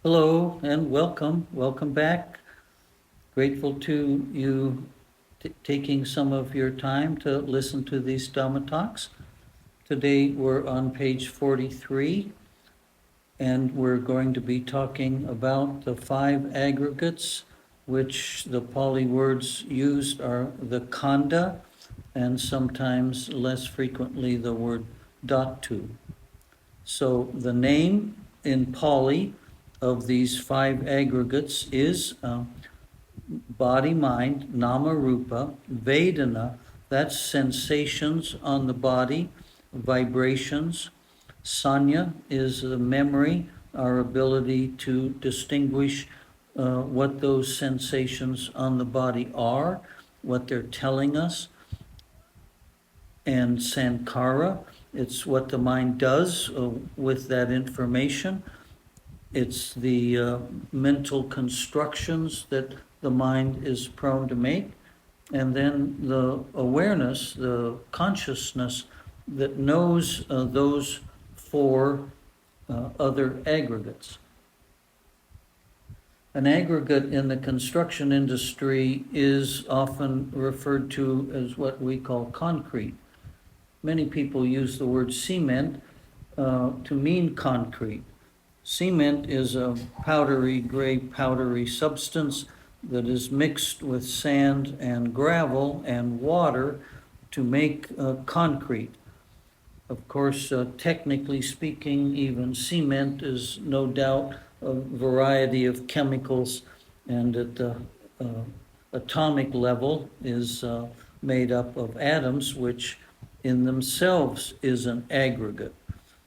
Hello and welcome. Welcome back. Grateful to you taking some of your time to listen to these Dhamma talks. Today we're on page 43 and we're going to be talking about the five aggregates, which the Pali words used are the khandha and sometimes less frequently the word dhatu. So the name in Pali of these five aggregates is body, mind, nama, rupa, vedana, that's sensations on the body, vibrations. Sanya is the memory, our ability to distinguish what those sensations on the body are, what they're telling us. And sankhara, it's what the mind does with that information. It's the mental constructions that the mind is prone to make. And then the awareness, the consciousness that knows those four other aggregates. An aggregate in the construction industry is often referred to as what we call concrete. Many people use the word cement to mean concrete. Cement is a powdery, gray, powdery substance that is mixed with sand and gravel and water to make concrete. Of course, technically speaking, even cement is no doubt a variety of chemicals, and at the atomic level is made up of atoms, which in themselves is an aggregate.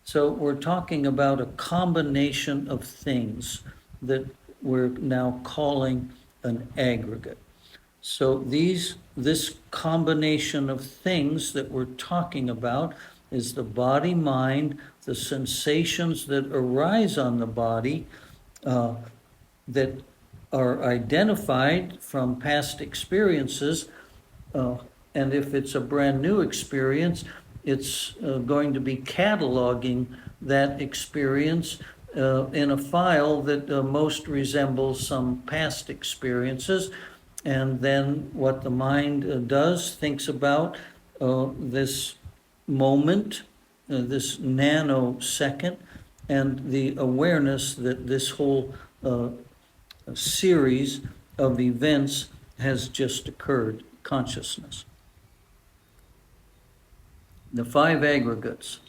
So we're talking about a combination of things that we're now calling an aggregate. So this combination of things that we're talking about is the body, mind, the sensations that arise on the body that are identified from past experiences, and if it's a brand new experience, it's going to be cataloging that experience in a file that most resembles some past experiences. And then what the mind does, thinks about this moment, this nanosecond, and the awareness that this whole series of events has just occurred, consciousness. The five aggregates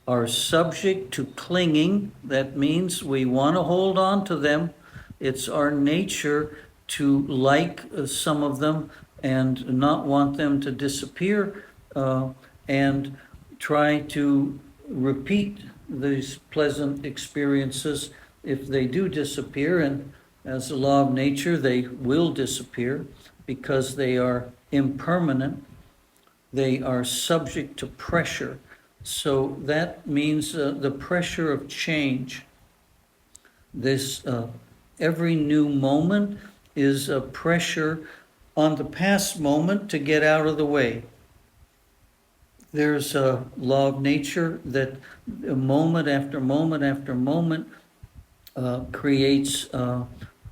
are subject to clinging. That means we want to hold on to them. It's our nature to like some of them and not want them to disappear, and try to repeat these pleasant experiences if they do disappear. And as a law of nature, they will disappear because they are impermanent. They are subject to pressure. So that means the pressure of change. This every new moment is a pressure on the past moment to get out of the way. There's a law of nature that moment after moment after moment creates,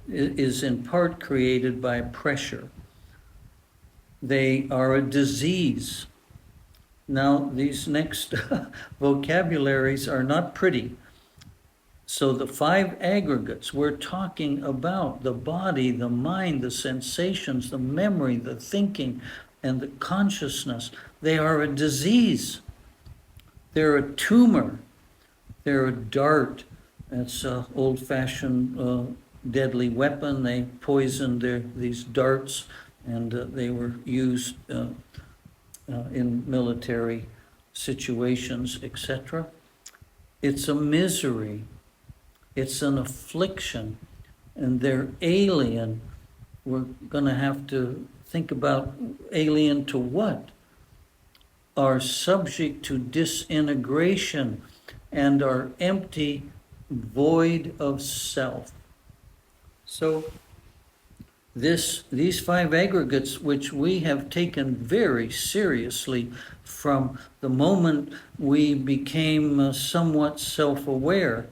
is in part created by pressure. They are a disease. Now, these next vocabularies are not pretty. So the five aggregates, we're talking about the body, the mind, the sensations, the memory, the thinking, and the consciousness. They are a disease. They're a tumor. They're a dart. That's an old-fashioned deadly weapon. They poisoned these darts, and they were used in military situations, etc. It's a misery. It's an affliction, and they're alien. We're going to have to think about alien to what? Are subject to disintegration and are empty, void of self. So these five aggregates, which we have taken very seriously from the moment we became somewhat self-aware,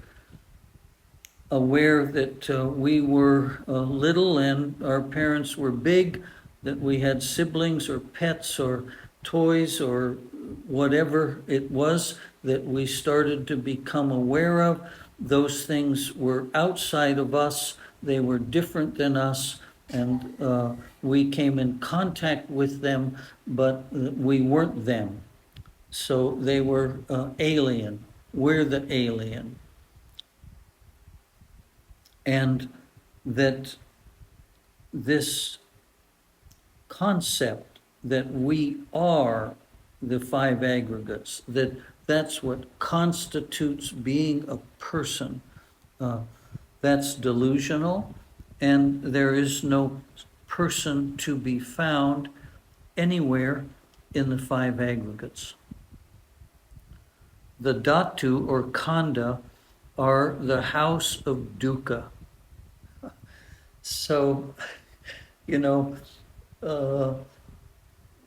aware that we were little and our parents were big, that we had siblings or pets or toys or whatever it was that we started to become aware of. Those things were outside of us, they were different than us, and we came in contact with them, but we weren't them. So they were alien. We're the alien. And that this concept that we are the five aggregates, that's what constitutes being a person, that's delusional, and there is no person to be found anywhere in the five aggregates. The dhatu or khanda are the house of dukkha. So, you know,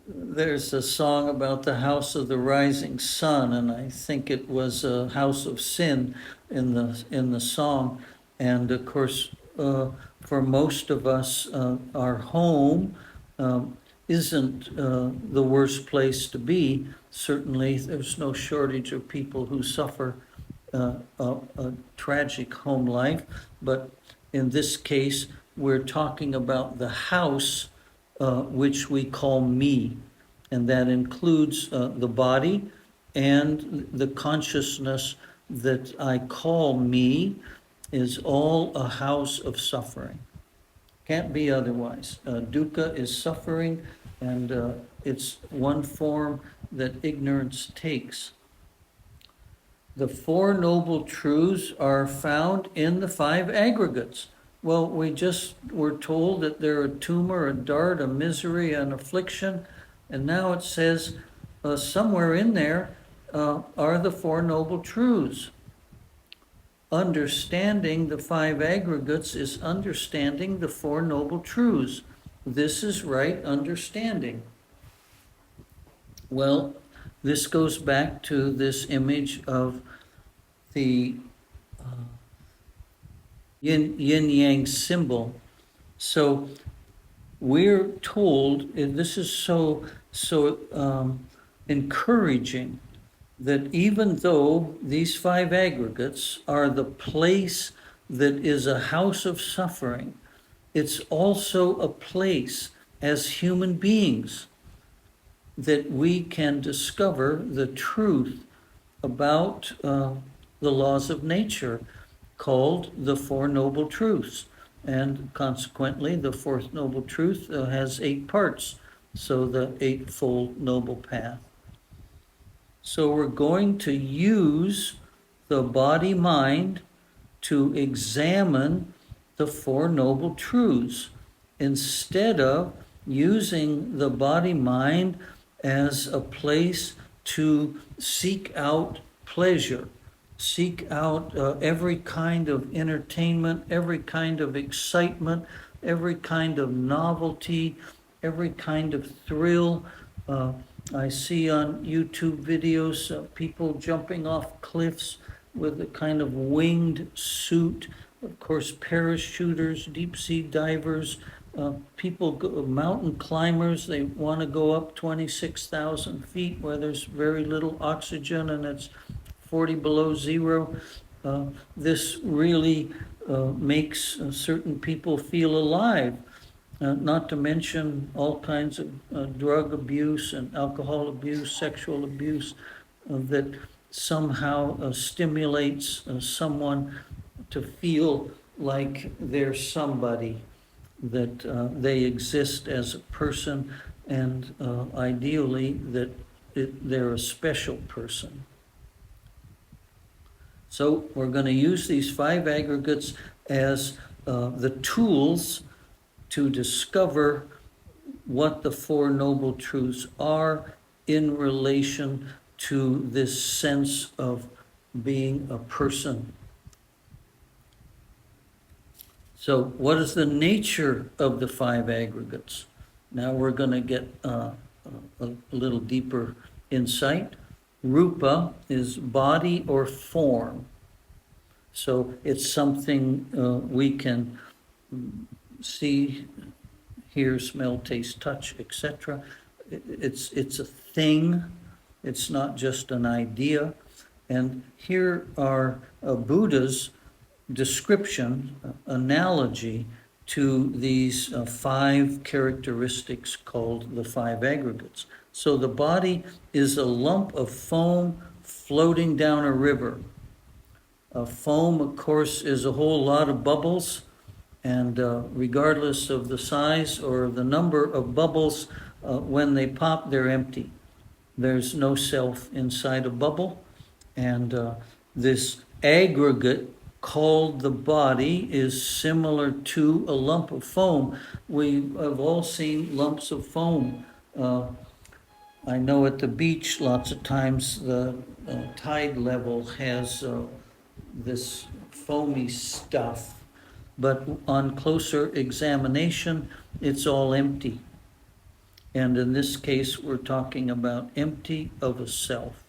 there's a song about the house of the rising sun, and I think it was a house of sin in the song. And of course, for most of us, our home isn't the worst place to be. Certainly, there's no shortage of people who suffer a tragic home life, but in this case, we're talking about the house which we call me, and that includes the body and the consciousness that I call me is all a house of suffering. Can't be otherwise. Dukkha is suffering, and it's one form that ignorance takes. The Four Noble Truths are found in the five aggregates. Well, we just were told that they're a tumor, a dart, a misery, an affliction, and now it says somewhere in there are the Four Noble Truths. Understanding the five aggregates is understanding the Four Noble Truths. This is right understanding. Well, this goes back to this image of the yin-yang symbol. So we're told, and this is so encouraging, that even though these five aggregates are the place that is a house of suffering, it's also a place as human beings that we can discover the truth about the laws of nature, called the Four Noble Truths. And consequently, the Fourth Noble Truth has 8 parts, so the Eightfold Noble Path. So we're going to use the body-mind to examine the Four Noble Truths instead of using the body-mind as a place to seek out pleasure, seek out every kind of entertainment, every kind of excitement, every kind of novelty, every kind of thrill. I see on YouTube videos people jumping off cliffs with a kind of winged suit. Of course, parachuters, deep sea divers, mountain climbers, they want to go up 26,000 feet where there's very little oxygen and it's 40 below zero. This really makes certain people feel alive. Not to mention all kinds of drug abuse and alcohol abuse, sexual abuse, that somehow stimulates someone to feel like they're somebody, that they exist as a person, and ideally that they're a special person. So we're going to use these five aggregates as the tools to discover what the Four Noble Truths are in relation to this sense of being a person. So what is the nature of the five aggregates? Now we're going to get a little deeper insight. Rupa is body or form. So it's something we can see, hear, smell, taste, touch, etc. It's a thing. It's not just an idea. And here are Buddha's description, analogy to these five characteristics called the five aggregates. So the body is a lump of foam floating down a river. Foam, of course, is a whole lot of bubbles, and regardless of the size or the number of bubbles, when they pop, they're empty. There's no self inside a bubble, and this aggregate called the body is similar to a lump of foam. We have all seen lumps of foam. I know at the beach, lots of times the tide level has this foamy stuff, but on closer examination, it's all empty. And in this case, we're talking about empty of a self.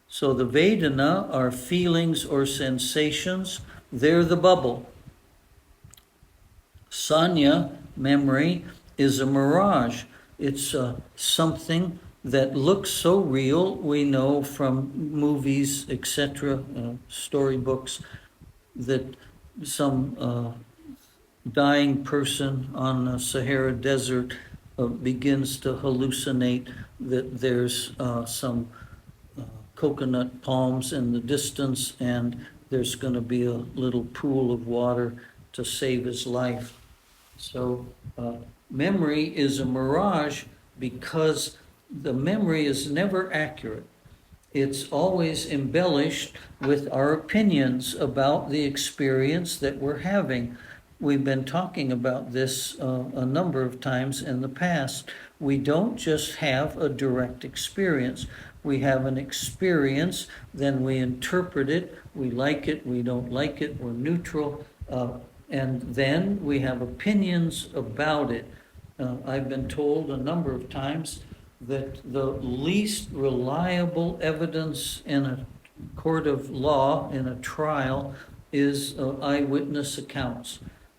So the Vedana are feelings or sensations. They're the bubble. Sanya, memory, is a mirage. It's something that looks so real, we know from movies, etc., storybooks, that some dying person on the Sahara Desert begins to hallucinate that there's some coconut palms in the distance, and there's going to be a little pool of water to save his life. So memory is a mirage because the memory is never accurate. It's always embellished with our opinions about the experience that we're having. We've been talking about this a number of times in the past. We don't just have a direct experience. We have an experience, then we interpret it, we like it, we don't like it, we're neutral, and then we have opinions about it. I've been told a number of times that the least reliable evidence in a court of law, in a trial, is eyewitness accounts.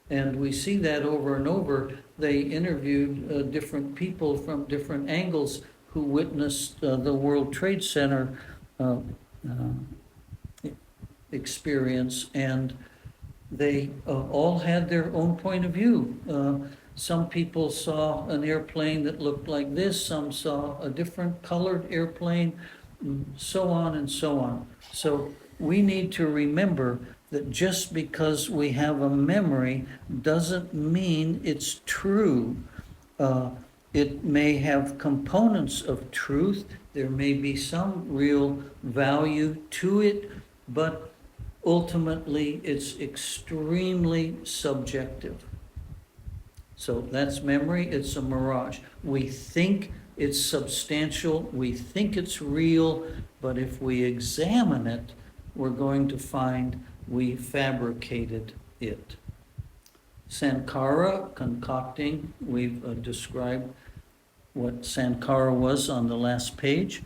And we see that over and over. They interviewed different people from different angles who witnessed the World Trade Center experience, and they all had their own point of view. Some people saw an airplane that looked like this, some saw a different colored airplane, so on and so on. So we need to remember that just because we have a memory doesn't mean it's true. It may have components of truth, there may be some real value to it, but ultimately it's extremely subjective. So that's memory, it's a mirage. We think it's substantial, we think it's real, but if we examine it, we're going to find we fabricated it. Sankara, concocting, we've described what Sankara was on the last page.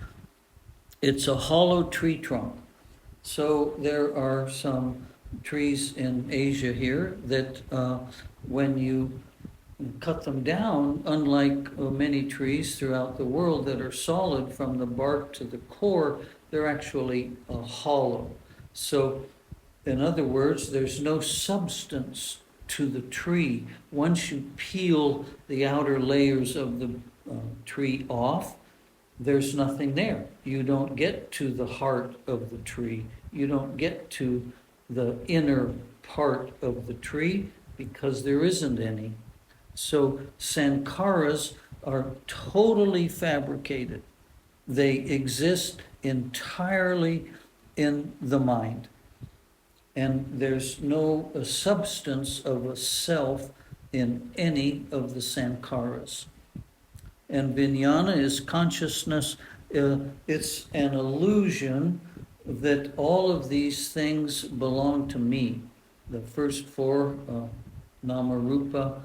It's a hollow tree trunk. So there are some trees in Asia here that when you cut them down, unlike many trees throughout the world that are solid from the bark to the core, they're actually hollow. So in other words, there's no substance to the tree. Once you peel the outer layers of the tree off, there's nothing there. You don't get to the heart of the tree. You don't get to the inner part of the tree because there isn't any. So sankaras are totally fabricated. They exist entirely in the mind. And there's no substance of a self in any of the sankaras. And vijnana is consciousness. It's an illusion that all of these things belong to me. The first four, Namarupa,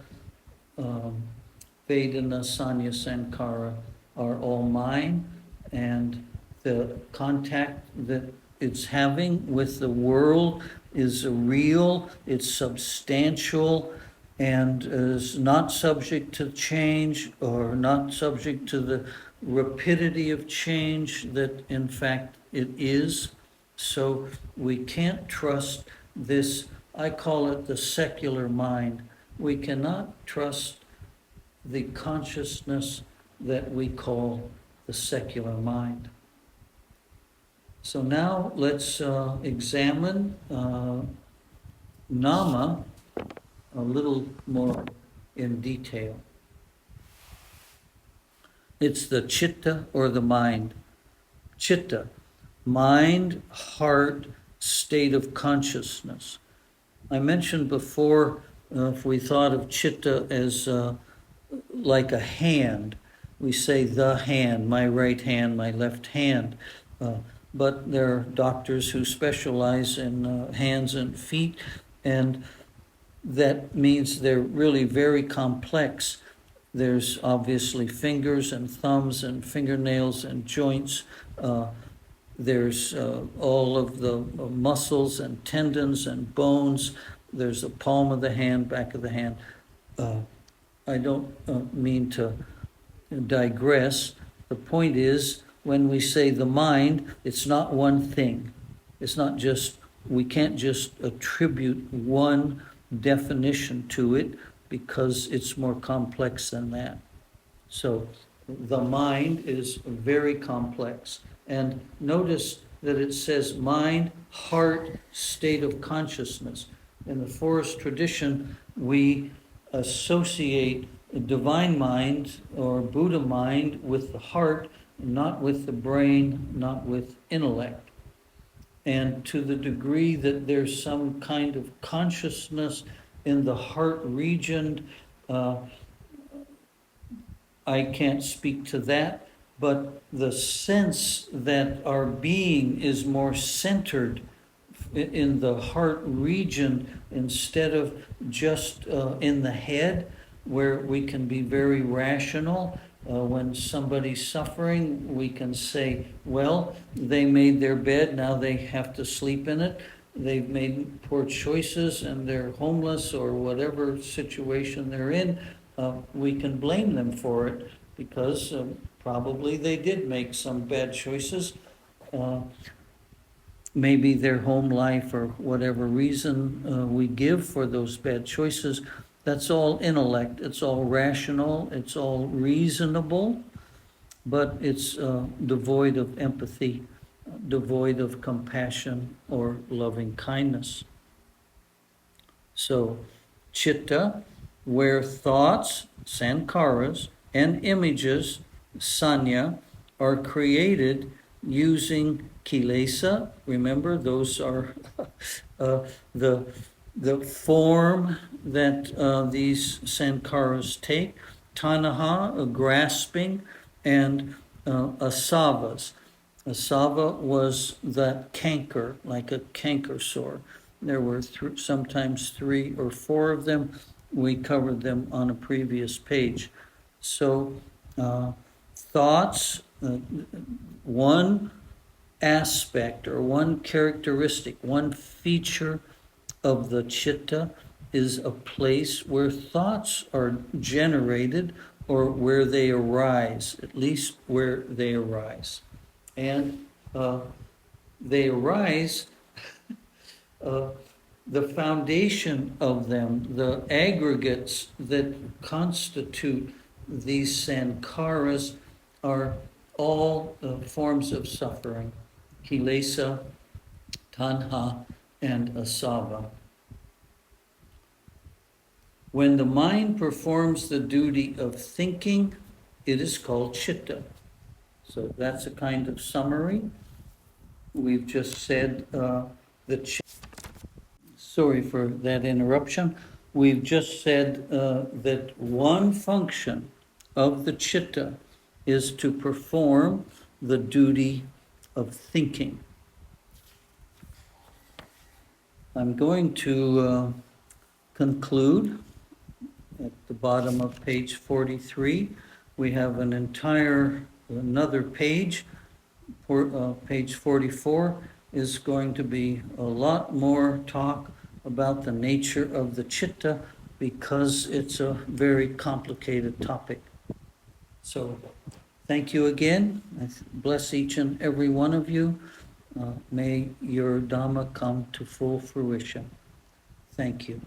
Vedana, Sanya, Sankara, are all mine, and the contact that it's having with the world is real, it's substantial, and is not subject to change or not subject to the rapidity of change that in fact it is. So we can't trust this, I call it the secular mind. We cannot trust the consciousness that we call the secular mind. So now let's examine Nama a little more in detail. It's the chitta or the mind. Chitta, mind, heart, state of consciousness. I mentioned before, if we thought of chitta as like a hand, we say the hand, my right hand, my left hand. But there are doctors who specialize in hands and feet, and that means they're really very complex. There's obviously fingers and thumbs and fingernails and joints. There's all of the muscles and tendons and bones. There's the palm of the hand, back of the hand. I don't mean to digress. The point is, when we say the mind, it's not one thing. It's not just, we can't just attribute one definition to it because it's more complex than that. So the mind is very complex. And notice that it says mind, heart, state of consciousness. In the forest tradition, we associate divine mind or Buddha mind with the heart, not with the brain, not with intellect. And to the degree that there's some kind of consciousness in the heart region, I can't speak to that, but the sense that our being is more centered in the heart region instead of just in the head, where we can be very rational. When somebody's suffering, we can say, well, they made their bed, now they have to sleep in it. They've made poor choices and they're homeless or whatever situation they're in. We can blame them for it because probably they did make some bad choices. Maybe their home life or whatever reason we give for those bad choices, that's all intellect, it's all rational, it's all reasonable, but it's devoid of empathy, devoid of compassion or loving kindness. So, chitta, where thoughts, sankharas, and images, sanya, are created using kilesa. Remember, those are the form that these sankharas take. Tanaha, a grasping, and asavas. Asava was that canker, like a canker sore. There were sometimes 3 or 4 of them. We covered them on a previous page. So thoughts, one aspect or one characteristic, one feature of the chitta is a place where thoughts are generated or where they arise, at least where they arise. And they arise, the foundation of them, the aggregates that constitute these sankharas are all forms of suffering, kilesa, tanha, and asava. When the mind performs the duty of thinking, it is called chitta. So that's a kind of summary. We've just said sorry for that interruption. We've just said that one function of the chitta is to perform the duty of thinking. I'm going to conclude at the bottom of page 43. We have another page, page 44. is going to be a lot more talk about the nature of the chitta, because it's a very complicated topic. So, thank you again. I bless each and every one of you. May your Dhamma come to full fruition. Thank you.